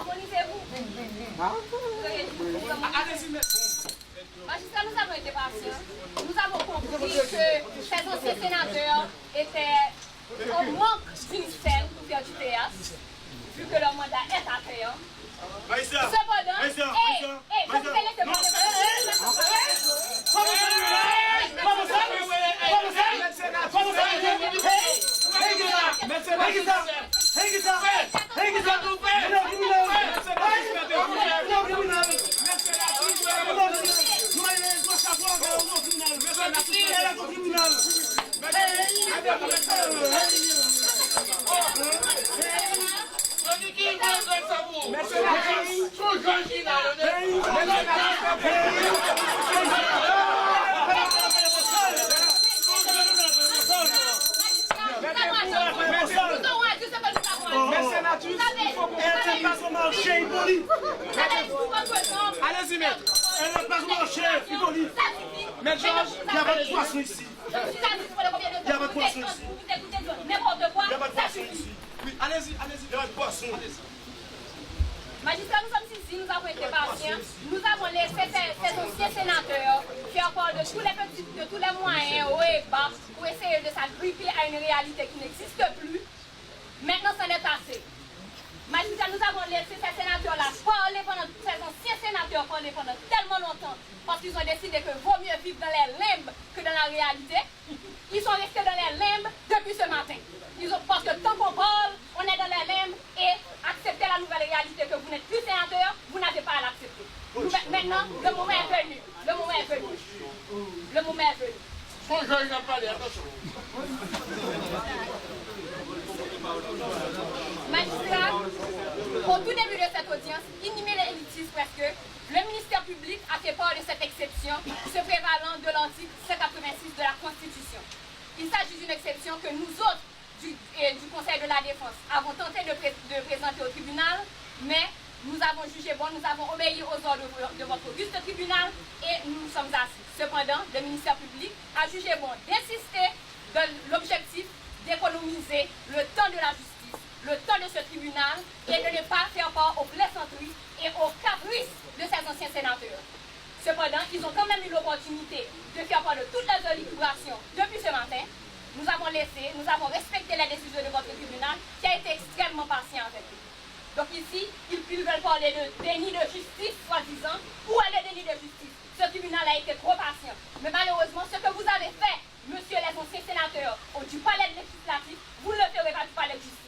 harmonisez-vous. Magistrat, nous avons été patients. Nous avons compris que ces anciens sénateurs étaient en manque d'une scène pour faire du théâtre, vu que leur mandat est attrayant. Cependant, vous allez te parler. Allez-y, maître. Elle n'est pas marché, Hippolyte. Mais Georges, il y a votre poisson ici. Il y a votre poisson ici. N'importe quoi. Il y a votre poisson ici. Oui, allez-y, allez-y. Il y a votre poisson. Magistrat, nous sommes ici, nous avons été patients. Nous avons laissé ces anciens sénateurs faire part de tous les moyens hauts et bas pour essayer de s'agripper à une réalité qui n'existe plus. Maintenant, c'en est assez. Magistrat, nous avons laissé ces sénateurs-là parler pendant, ces anciens sénateurs parler pendant tellement longtemps parce qu'ils ont décidé que vaut mieux vivre dans les limbes que dans la réalité. Ils sont restés dans les limbes depuis ce matin. Parce que tant qu'on parle, on est dans les limbes et accepter la nouvelle réalité que vous n'êtes plus sénateur, vous n'avez pas à l'accepter. Maintenant, le moment est venu. Le moment est venu. Le moment est venu. Bonjour, il n'a pas l'air, attention. Magistrat, au tout début de cette audience, inhumé les élitistes parce que le ministère public a fait part de cette exception se prévalant de l'article 186 de la Constitution. Il s'agit d'une exception que nous autres du Conseil de la Défense avons tenté de présenter au tribunal, mais nous avons jugé bon, nous avons obéi aux ordres de votre auguste tribunal et nous nous sommes assis. Cependant, le ministère public a jugé bon d'insister dans l'objectif d'économiser le temps de la justice, le temps de ce tribunal et de ne pas faire part aux plaisanteries et aux caprices de ces anciens sénateurs. Cependant, ils ont quand même eu l'opportunité de faire part de toutes les élucubrations depuis ce matin. Nous avons respecté les décisions de votre tribunal qui a été extrêmement patient avec nous. Donc ici, ils veulent parler de déni de justice, soi-disant. Où est le déni de justice? Ce tribunal a été trop patient. Mais malheureusement, ce que vous avez fait, monsieur les anciens sénateurs, du palais législatif, vous ne le ferez pas du palais de justice.